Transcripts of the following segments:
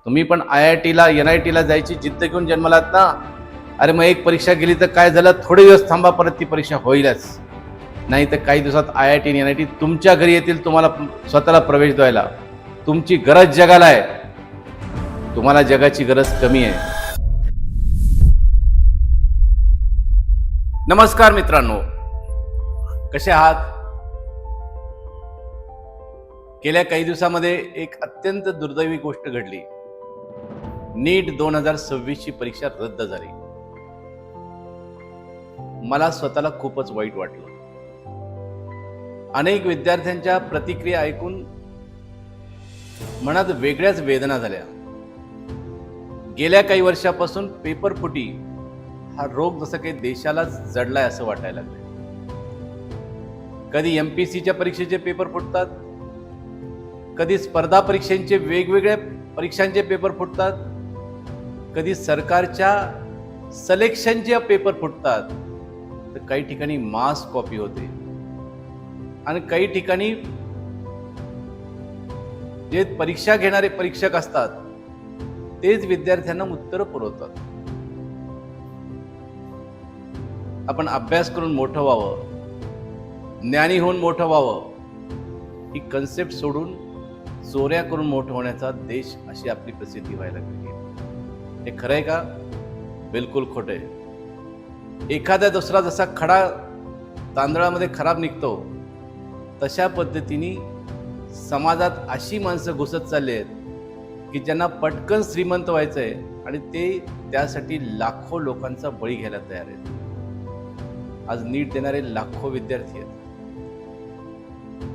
तुम्ही पण IIT-ला NIT-ला जायची जिद्द घेऊन जन्मलात ना. अरे मग एक परीक्षा गेली तर काय झालं, थोडे दिवस थांबा, परत ती परीक्षा होईलच. नाही तर काही दिवसात IIT आणि NIT तुमच्या घरी येतील तुम्हाला स्वतःला प्रवेश द्यायला. तुमची गरज जगाला आहे, तुम्हाला जगाची गरज कमी आहे. नमस्कार मित्रांनो, कसे आहात? गेल्या काही दिवसामध्ये एक अत्यंत दुर्दैवी गोष्ट घडली. नीट 2026 ची परीक्षा रद्द झाली. मला स्वतःला खूपच वाईट वाटलं. अनेक विद्यार्थ्यांच्या प्रतिक्रिया ऐकून मनात वेगळ्याच वेदना झाल्या. गेल्या काही वर्षापासून पेपर फुटी हा रोग जसं काही देशाला जडलाय असं वाटायला लागलं. कधी MPSCच्या परीक्षेचे पेपर फुटतात, कधी स्पर्धा परीक्षांचे वेगवेगळ्या परीक्षांचे पेपर फुटतात, कधी सरकारच्या सिलेक्शनचे पेपर फुटतात, तर काही ठिकाणी मास कॉपी होते आणि काही ठिकाणी जे परीक्षा घेणारे परीक्षक असतात तेच विद्यार्थ्यांना उत्तर पुरवतात. आपण अभ्यास करून मोठं व्हावं, ज्ञानी होऊन मोठं व्हावं, ही कन्सेप्ट सोडून चोऱ्या करून मोठं होण्याचा देश अशी आपली प्रसिद्धी व्हायला लागली. हे खरं आहे का? बिलकुल खोटं आहे. एखादा दुसरा जसा खडा तांदळामध्ये खराब निघतो, तशा पद्धतीने समाजात अशी माणसं घुसत चालली आहेत की ज्यांना पटकन श्रीमंत व्हायचं आहे आणि ते त्यासाठी लाखो लोकांचा बळी घ्यायला तयार आहेत. आज नीट देणारे लाखो विद्यार्थी आहेत.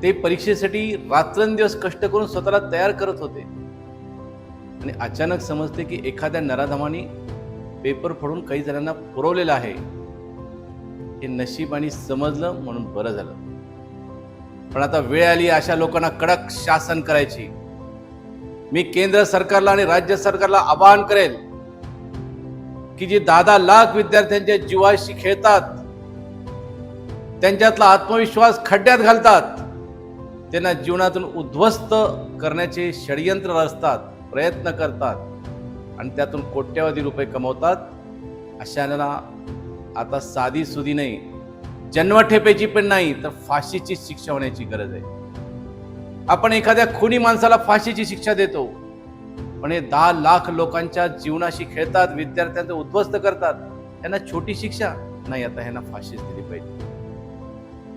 ते परीक्षेसाठी रात्रंदिवस कष्ट करून स्वतःला तयार करत होते आणि अचानक समजते की एखाद्या नराधमाने पेपर फोडून काही जणांना पुरवलेलं आहे. हे नशिबाने समजलं म्हणून बरं झालं. पण आता वेळ आली अशा लोकांना कडक शासन करायची. मी केंद्र सरकारला आणि राज्य सरकारला आवाहन करेल की जे 10 लाख विद्यार्थ्यांच्या जीवाशी खेळतात, त्यांच्यातला आत्मविश्वास खड्ड्यात घालतात, त्यांना जीवनातून उद्ध्वस्त करण्याचे षडयंत्र रचतात, प्रयत्न करतात आणि त्यातून कोट्यवधी रुपये कमवतात, अशांना आता साधी सुधी नाही, जन्मठेपेची पण नाही तर फाशीची शिक्षा होण्याची गरज आहे. आपण एखाद्या खुनी माणसाला फाशीची शिक्षा देतो, पण हे 10 लाख लोकांच्या जीवनाशी खेळतात, विद्यार्थ्यांचं उद्ध्वस्त करतात, त्यांना छोटी शिक्षा नाही, आता ह्यांना फाशीच दिली पाहिजे.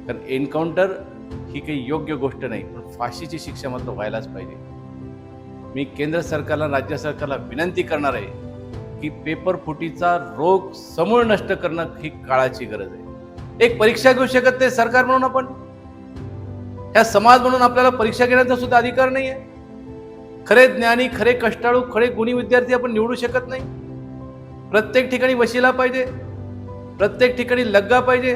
कारण एन्काउंटर ही काही योग्य गोष्ट नाही, पण फाशीची शिक्षा मात्र व्हायलाच पाहिजे. मी केंद्र सरकारला, राज्य सरकारला विनंती करणार आहे की पेपर फुटीचा रोग समूळ नष्ट करणं ही काळाची गरज आहे. एक परीक्षा घेऊ शकत नाही सरकार म्हणून, आपण ह्या समाज म्हणून आपल्याला परीक्षा घेण्याचा सुद्धा अधिकार नाही आहे. खरे ज्ञानी, खरे कष्टाळू, खरे गुणी विद्यार्थी आपण निवडू शकत नाही. प्रत्येक ठिकाणी वशिला पाहिजे, प्रत्येक ठिकाणी लग्गा पाहिजे.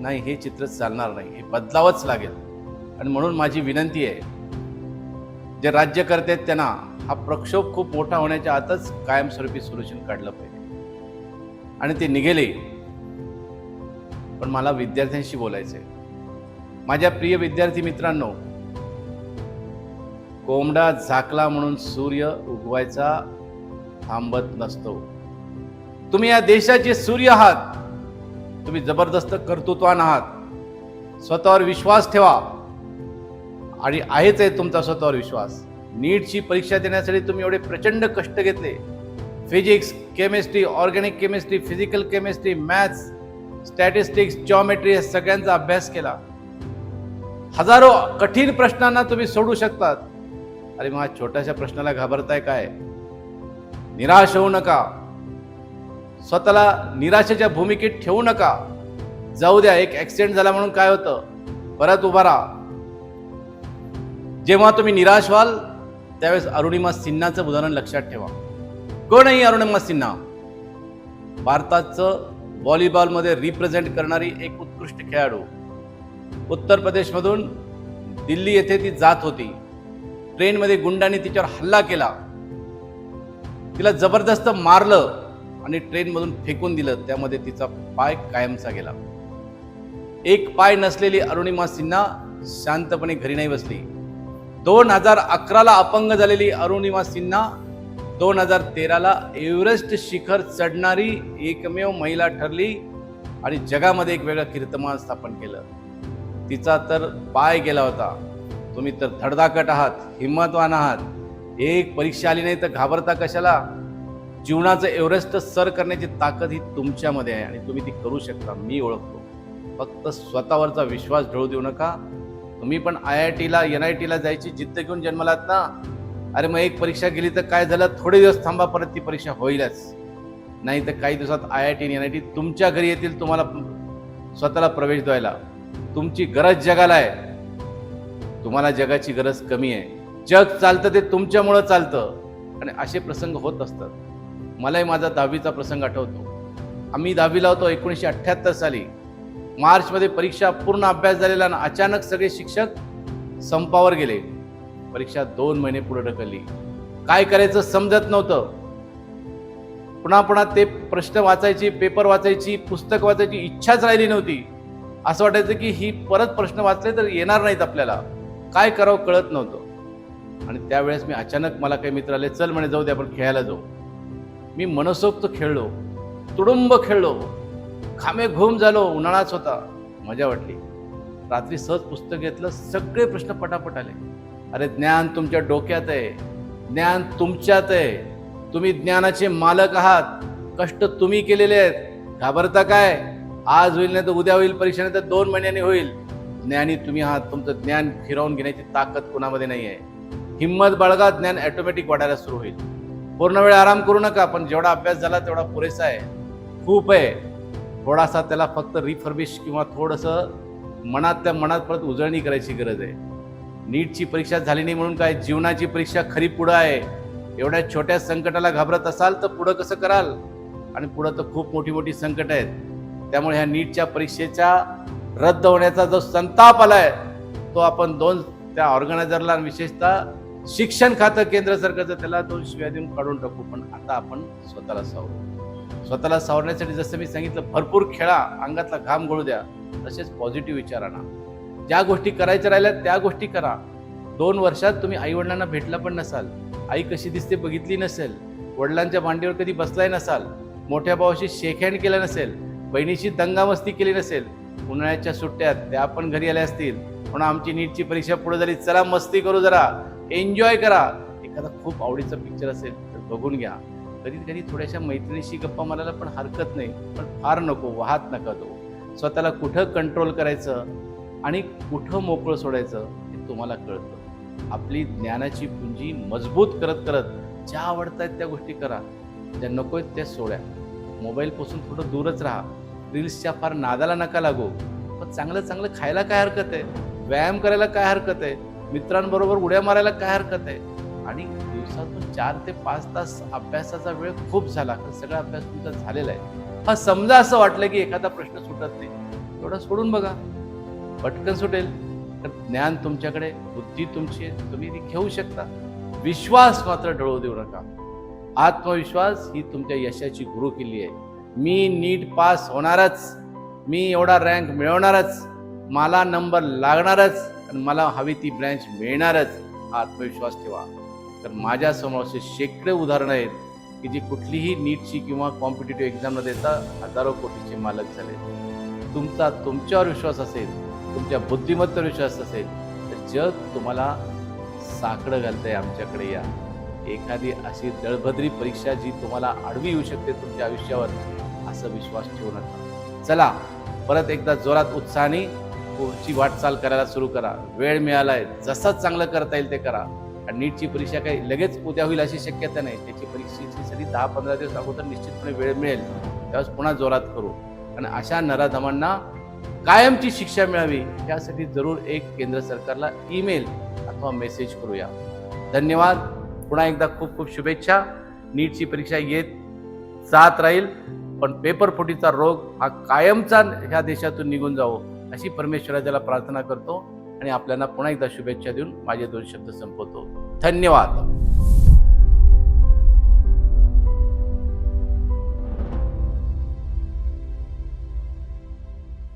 नाही, हे चित्र चालणार नाही, हे बदलावंच लागेल. आणि म्हणून माझी विनंती आहे, जे राज्यकर्ते आहेत त्यांना हा प्रक्षोभ खूप मोठा होण्याच्या आतच कायमस्वरूपी सोल्युशन काढलं पाहिजे आणि ते निघेले. पण मला विद्यार्थ्यांशी बोलायचंय. माझ्या प्रिय विद्यार्थी मित्रांनो, कोंबडा झाकला म्हणून सूर्य उगवायचा थांबत नसतो. तुम्ही या देशाचे सूर्य आहात. तुम्ही जबरदस्त कर्तृत्वान आहात. स्वतःवर विश्वास ठेवा आणि आहेच आहे तुमचा स्वतःवर विश्वास. नीटची परीक्षा देण्यासाठी तुम्ही एवढे प्रचंड कष्ट घेतले. Physics, chemistry, organic chemistry, physical chemistry, maths, statistics, geometry या सगळ्यांचा अभ्यास केला. हजारो कठीण प्रश्नांना तुम्ही सोडू शकतात. अरे मग छोट्याशा प्रश्नाला घाबरताय काय? निराश होऊ नका. स्वतःला निराशेच्या भूमिकेत ठेवू नका. जाऊ द्या, एक ऍक्सिडेंट झाला म्हणून काय होतं, परत उभा राहा. जेव्हा तुम्ही निराश व्हाल त्यावेळेस अरुणिमा सिन्हाचं उदाहरण लक्षात ठेवा. कोण आहे अरुणिमा सिन्हा? भारताचं व्हॉलीबॉलमध्ये रिप्रेझेंट करणारी एक उत्कृष्ट खेळाडू. उत्तर प्रदेशमधून दिल्ली येथे ती जात होती. ट्रेनमध्ये गुंडांनी तिच्यावर हल्ला केला, तिला जबरदस्त मारलं आणि ट्रेनमधून फेकून दिलं. त्यामध्ये तिचा पाय कायमचा गेला. एक पाय नसलेली अरुणिमा सिन्हा शांतपणे घरी नाही बसली. 2011ला अपंग झालेली अरुणिमा सिन्हा 2013ला एव्हरेस्ट शिखर चढणारी एकमेव महिला ठरली आणि जगामध्ये एक वेगळं कीर्तिमान स्थापन केलं. तिचा तर पाय गेला होता. तुम्ही तर धडधाकट आहात, हिंमतवान आहात. एक परीक्षा आली नाही तर घाबरता कशाला? जीवनाचं एव्हरेस्ट सर करण्याची ताकद ही तुमच्यामध्ये आहे आणि तुम्ही ती करू शकता. मी ओळखतो. फक्त स्वतःवरचा विश्वास ढळू देऊ नका. तुम्ही पण IITला NITला जायची जिद्द घेऊन जन्मलात ना. अरे मग एक परीक्षा गेली तर काय झालं, थोडे दिवस थांबा, परत ती परीक्षा होईलच. नाही तर काही दिवसात IIT आणि NIT तुमच्या घरी येतील तुम्हाला स्वतःला प्रवेश द्यायला. तुमची गरज जगाला आहे, तुम्हाला जगाची गरज कमी आहे. जग चालतं ते तुमच्यामुळं चालतं आणि असे प्रसंग होत असतात. मलाही माझा 10वीचा प्रसंग आठवतो. आम्ही 10वीला होतो 1978 साली. मार्चमध्ये परीक्षा, पूर्ण अभ्यास झालेला ना, अचानक सगळे शिक्षक संपावर गेले. परीक्षा 2 महिने पुढे ढकलली. काय करायचं समजत नव्हतं. पुन्हा ते प्रश्न वाचायची, पेपर वाचायची, पुस्तक वाचायची इच्छाच राहिली नव्हती. असं वाटायचं की ही परत प्रश्न वाचले तर येणार नाहीत आपल्याला. काय करावं कळत नव्हतं. आणि त्यावेळेस मी अचानक, मला काही मित्र आले, चल म्हणे जाऊ दे आपण खेळायला जाऊ. मी मनसोक्त खेळलो, तुडुंब खेळलो, खामे घुम झालो. उन्हाळाच होता, मजा वाटली. रात्री सहज पुस्तक घेतलं, सगळे प्रश्न पटापट आले. अरे ज्ञान तुमच्या डोक्यात आहे, ज्ञान तुमच्यात आहे. तुम्ही ज्ञानाचे मालक आहात. कष्ट तुम्ही केलेले आहेत. घाबरता काय? आज होईल नाही तर उद्या होईल परीक्षा, नाही तर 2 महिन्यांनी होईल. ज्ञानी तुम्ही आहात. तुमचं ज्ञान फिरवून घेण्याची ताकद कुणामध्ये नाही आहे. हिंमत बाळगा, ज्ञान ऑटोमॅटिक वाढायला सुरू होईल. पूर्ण वेळ आराम करू नका, पण जेवढा अभ्यास झाला तेवढा पुरेसा आहे, खूप आहे. थोडासा त्याला फक्त रिफर्बिश किंवा थोडंसं मनातल्या मनात परत उजळणी करायची गरज आहे. नीटची परीक्षा झाली नाही म्हणून काय, जीवनाची परीक्षा खरी पुढं आहे. एवढ्या छोट्या संकटाला घाबरत असाल तर पुढं कसं कराल? आणि पुढं तर खूप मोठी मोठी संकट आहेत. त्यामुळे ह्या नीटच्या परीक्षेच्या रद्द होण्याचा जो संताप आलाय तो आपण त्या ऑर्गनायझरला, विशेषतः शिक्षण खातं केंद्र सरकारचं, त्याला 2 शिव्या देऊन काढून टाकू. पण आता आपण स्वतःला सावरू. स्वतःला सावरण्यासाठी जसं मी सांगितलं, भरपूर खेळा, अंगातला घाम गळू द्या. तसेच पॉझिटिव्ह विचार आणा. ज्या गोष्टी करायच्या राहिल्या त्या गोष्टी करा. 2 वर्षात तुम्ही आईवडिलांना भेटला पण नसाल, आई कशी दिसते बघितली नसेल, वडिलांच्या मांडीवर कधी बसलाय नसाल, मोठ्या भावाशी शेकहँड केलं नसेल, बहिणीशी दंगामस्ती केली नसेल. उन्हाळ्याच्या सुट्ट्यात त्या पण घरी आल्या असतील. म्हणून आमची नीटची परीक्षा पुढे झाली, चला मस्ती करू, जरा एन्जॉय करा. एखादा खूप आवडीचा पिक्चर असेल तर बघून घ्या. कधी थोड्याशा मैत्रिणीशी गप्पा मारायला पण हरकत नाही, पण फार नको, वाहत नका तो. स्वतःला कुठं कंट्रोल करायचं आणि कुठं मोकळं सोडायचं हे तुम्हाला कळतं. आपली ज्ञानाची पुंजी मजबूत करत करत ज्या आवडतायत त्या गोष्टी करा, ज्या नको आहेत त्या सोड्या. मोबाईलपासून थोडं दूरच राहा. रील्सच्या फार नादाला नका लागू. पण चांगलं खायला काय हरकत आहे? व्यायाम करायला काय हरकत आहे? मित्रांबरोबर उड्या मारायला काय हरकत आहे? आणि दिवसातून 4 ते 5 तास अभ्यासाचा वेळ खूप झाला, सगळा अभ्यास तुमचा झालेला आहे. हा समजा असं वाटलं की एखादा प्रश्न सुटत नाही, थोडं सोडून बघा, पटकन सुटेल. तर ज्ञान तुमच्याकडे, बुद्धी तुमची आहे, तुम्ही ती घेऊ शकता. विश्वास मात्र ढळू देऊ नका. आत्मविश्वास ही तुमच्या यशाची गुरुकिल्ली आहे. मी नीट पास होणारच, मी एवढा रँक मिळवणारच, मला नंबर लागणारच आणि मला हवी ती ब्रँच मिळणारच, हा आत्मविश्वास ठेवा. तर माझ्यासमोर असे शेकडे उदाहरणं आहेत की जी कुठलीही नीटची किंवा कॉम्पिटिटिव्ह एक्झाम न देता हजारो कोटीचे मालक झाले. तुमच्यावर विश्वास असेल, तुमच्या बुद्धिमत्तेवर विश्वास असेल तर जग तुम्हाला साकडं घालतंय. आमच्याकडे या. एखादी अशी दळभद्री परीक्षा जी तुम्हाला आडवी येऊ शकते तुमच्या आयुष्यावर, असा विश्वास ठेवू नका. चला परत एकदा जोरात उत्साहाने पुढची वाटचाल करायला सुरू करा. वेळ मिळालाय, जसं चांगलं करता येईल ते करा. आणि नीटची परीक्षा काही लगेच उद्या होईल अशी शक्यता नाही. त्याची परीक्षेसाठी 10-15 दिवस अगोदर निश्चितपणे वेळ मिळेल, त्यावेळेस पुन्हा जोरात करू. आणि अशा नराधमांना कायमची शिक्षा मिळावी यासाठी जरूर एक केंद्र सरकारला ईमेल अथवा मेसेज करूया. धन्यवाद. पुन्हा एकदा खूप खूप शुभेच्छा. नीटची परीक्षा येत जात राहील, पण पेपरफुटीचा रोग हा कायमचा ह्या देशातून निघून जावो अशी परमेश्वराला प्रार्थना करतो आणि आपल्याला पुन्हा एकदा शुभेच्छा देऊन माझे 2 शब्द संपवतो. धन्यवाद.